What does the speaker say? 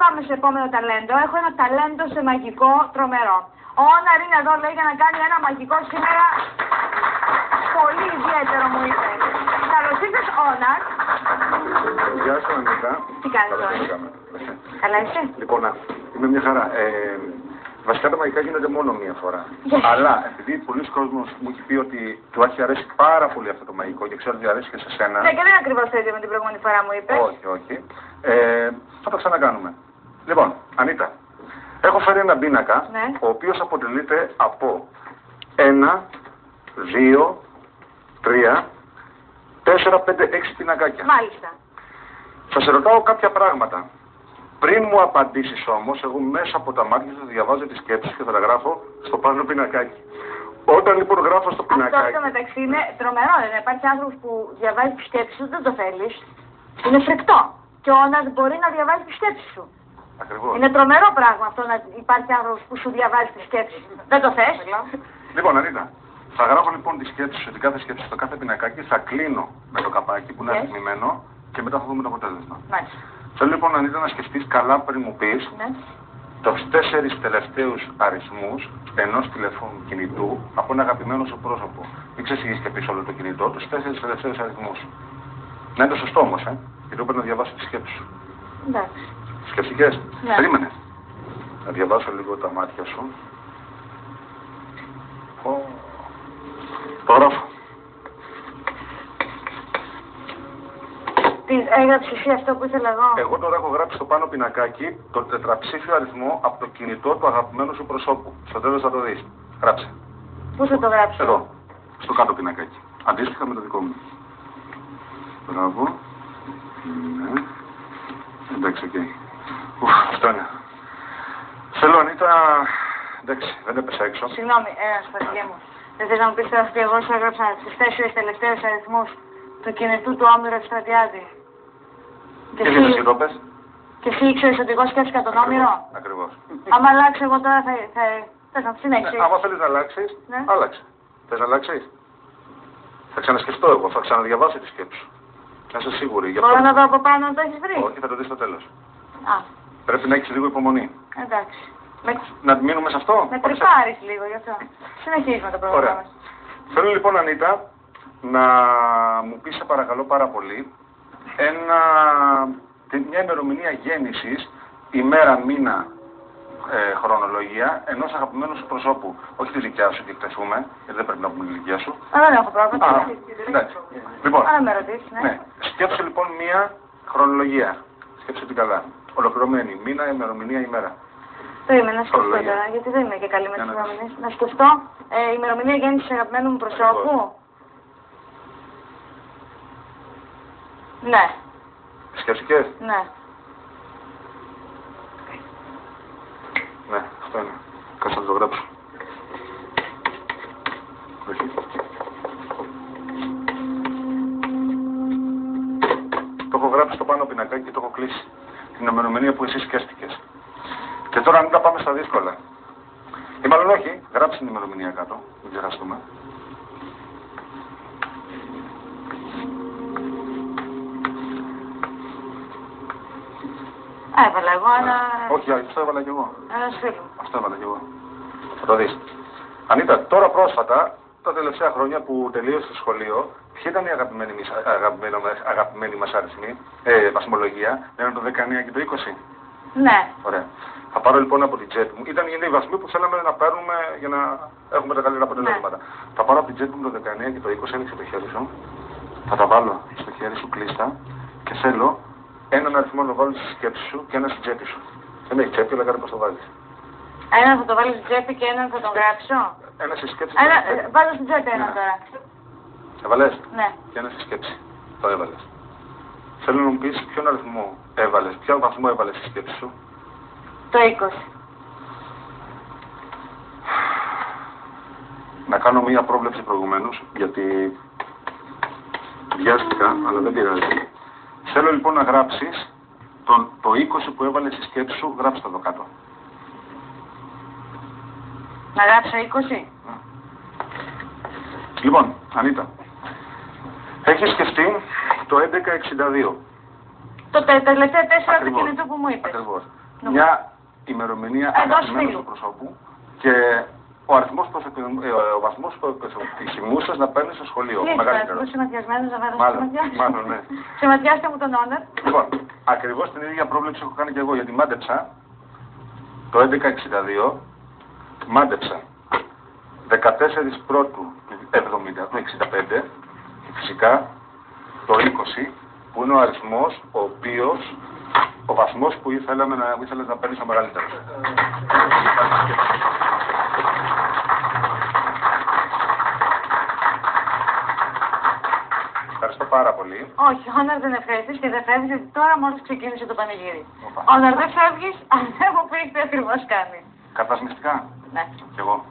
πάμε στο επόμενο ταλέντο. Έχω ένα ταλέντο σε μαγικό τρομερό. Ο Όναρ είναι εδώ, λέει, για να κάνει ένα μαγικό σήμερα. Πολύ ιδιαίτερο μου είπε. Καλώς ήρθες, Όναρ. Γεια σου, Ανίτα. Τι κάνεις, Όναρ? Καλά είσαι? Λοιπόν, είμαι μια χαρά. Βασικά τα μαγικά γίνονται μόνο μία φορά. Αλλά επειδή πολλοί κόσμος μου έχει πει ότι του έχει αρέσει πάρα πολύ αυτό το μαγικό και ξέρω ότι αρέσει και σε σένα. Ναι, και δεν είναι ακριβώς το ίδιο με την προηγούμενη φορά μου είπες. Όχι, όχι. Θα το ξανακάνουμε. Λοιπόν, Ανίτα, έχω φέρει ένα πίνακα, ναι, ο οποίος αποτελείται από 1, 2, 3, 4, 5, 6 πινακάκια. Μάλιστα. Θα σε ρωτάω κάποια πράγματα. Πριν μου απαντήσεις όμως, εγώ μέσα από τα μάτια θα διαβάζω τις σκέψεις και θα τα γράφω στο πάνω πινακάκι. Όταν λοιπόν γράφω στο πινακάκι... Αυτό μεταξύ είναι τρομερό, δεν υπάρχει άνθρωπος που διαβάζει τις σκέψεις σου, δεν το θέλεις. Είναι φρικτό. Και ο Όναρ μπορεί να διαβάζει τις σκέψεις σου. Ακριβώς. Είναι τρομερό πράγμα αυτό να υπάρχει άνθρωπος που σου διαβάζει τις σκέψεις σου. Δεν το θες? Λοιπόν, Ανίτα, θα γράφω λοιπόν τις σκέψεις σου, την κάθε σκέψη στο κάθε πινακάκι, θα κλείνω με το καπάκι που είναι αριθμημένο και μετά θα δούμε το αποτέλεσμα. Μάλιστα. Θέλω λοιπόν, Ανίτα, να σκεφτείς καλά πριν μου πεις τους 4 τελευταίους αριθμούς ενός τηλεφώνου κινητού από ένα αγαπημένο σου πρόσωπο. Μην ξεσηγείς και πεις όλο το κινητό, τους 4 τελευταίους αριθμούς. Να είναι το σωστό όμως, γιατί πρέπει να διαβάσω τη σκέψη σου. Εντάξει. Σκεφτικές. Ναι. Περίμενε. Να διαβάσω λίγο τα μάτια σου. Το γράφω. Έγραψες εσύ αυτό που ήθελα εγώ? Εγώ τώρα έχω γράψει στο πάνω πινακάκι το τετραψήφιο αριθμό από το κινητό του αγαπημένου σου προσώπου. Στο τέλος θα το δεις. Γράψε. Πού θα το γράψεις? Εδώ. Στο κάτω πινακάκι. Αντίστοιχα με το δικό μου. Μπράβο. Ναι. Εντάξει, οκ. Αυτό είναι. Θέλω, Ανίτα... Εντάξει, δεν έπεσα έξω. Συγγνώμη, Σπαθηγέ μου. Δεν θες να μου πεις τώρα ότι εγώ σου έγραψα τους 4 τελευταίους αριθμούς του κινητού του Όμηρου Ευστρατιάδη. Και εσύ το πες. Και εσύ ήξερες ότι εγώ σκέφτηκα τον Όμηρο. Ακριβώς. Άμα αλλάξω εγώ τώρα θες να συνέχισεις? Άμα θέλεις να αλλάξεις, άλλαξε. Θες να αλλάξεις? Θα ξανασκεφτώ εγώ, θα ξαναδιαβάσω τη σκέψη σου. Να είσαι σίγουρη. Μπορώ να δω από πάνω να το έχεις βρει? Όχι, θα το δεις στο τέλος. Α. Πρέπει να έχεις λίγο υπομονή. Εντάξει. Να μείνουμε σε αυτό? Με τρυπάρεις λίγο γι' αυτό. Συνεχίζουμε το πρόγραμμα μας. Θέλω λοιπόν, Ανίτα, να μου πεις, σε παρακαλώ πάρα πολύ, μια ημερομηνία γέννησης, ημέρα, μήνα, χρονολογία, ενός αγαπημένου σου προσώπου. Όχι τη δικιά σου, και εκτεθούμε, γιατί δεν πρέπει να πούμε τη δικιά σου. Δεν έχω πρόβλημα. Εντάξει. Λοιπόν, άρα με ρωτήσεις, ναι. Σκέψου λοιπόν μια χρονολογία. Σκέψου την καλά. Ολοκληρωμένη. Μήνα, ημερομηνία, ημέρα. Περίμενα να σκεφτώ τώρα, γιατί δεν είμαι και καλή με τις ημερομηνίες. Να σκεφτώ ημερομηνία γέννησης αγαπημένου μου προσώπου. Ναι. Σκεφτικές? Ναι. Ναι, αυτό είναι. Κάτσε να το γράψω. Όχι. Το έχω γράψει στο πάνω πινακάκι και το έχω κλείσει. Την ημερομηνία που εσύ σκέφτηκες. Και τώρα αν τα πάμε στα δύσκολα. Ή μάλλον όχι, γράψε την ημερομηνία κάτω. Μην ξεχαστούμε. Έβαλα εγώ, αλλά... Όχι, αυτό έβαλα κι εγώ. Ένας φίλος. Αυτό έβαλα κι εγώ. Θα το δεις. Ανίτα, τώρα πρόσφατα, τα τελευταία χρόνια που τελείωσε το σχολείο, ποιοι ήταν οι αγαπημένοι μας αριθμοί, βαθμολογία, ήταν το 19 και το 20. Ναι. Ωραία. Θα πάρω λοιπόν από την τσέπη μου. Ήταν οι βαθμοί που θέλαμε να παίρνουμε για να έχουμε τα καλύτερα αποτελέσματα. Ναι. Θα πάρω από την τσέπη μου το 19 και το 20, έλεξε το χέρι σου. Θα τα βάλω στο χέρι σου κλείστα και θέλω έναν αριθμό να βάλεις στη σκέψη σου και ένα στην τσέπη σου. Δεν έχει τσέπη, αλλά κάτι πώς το βάλεις. Έναν θα το βάλεις στην τσέπη και έναν θα τον γράψω. Ένα στη σκέψη. Βάλω στην τσέπη έναν τώρα. Έβαλες? Ναι. Και ένα στη σκέψη. Το έβαλες. Θέλω να μου πεις ποιον αριθμό έβαλες, ποιον βαθμό έβαλες στη σκέψη σου. Το 20. Να κάνω μία πρόβλεψη προηγουμένως, γιατί βιάστηκα, αλλά δεν πειράζει. Θέλω λοιπόν να γράψεις το 20 που έβαλες στη σκέψη σου, γράψτε το εδώ κάτω. Να γράψω 20. Λοιπόν, Ανίτα, έχεις σκεφτεί το 1162. Το τελευταίο 4 του κινητού που μου είπες. Ακριβώς. μια ημερομηνία αγαπημένου του προσώπου και ο αριθμός ο βαθμός που επιθυμούσες να παίρνεις στο σχολείο. Μεγαλύτερο. Είσαι ματιασμένος να βάλω μάλλον, ναι. Σηματιάστε μου τον όνερ. Λοιπόν, ακριβώς την ίδια πρόβλεψη έχω κάνει και εγώ, γιατί μάντεψα το 1162, μάντεψα 14 πρώτου του 70, του 65 και φυσικά το 20 που είναι ο αριθμός ο βαθμός που ήθελες να παίρνεις ο μεγαλύτερος. Ευχαριστώ πάρα πολύ. Όχι, Όνερ δεν ευχαριστείς και δεν φεύγεις, γιατί τώρα μόλις ξεκίνησε το πανηγύρι. Όνερ δεν φεύγεις, αν δεν μου πεις τι ακριβώς κάνει. Κατασμιστικά. Ναι. Κι εγώ.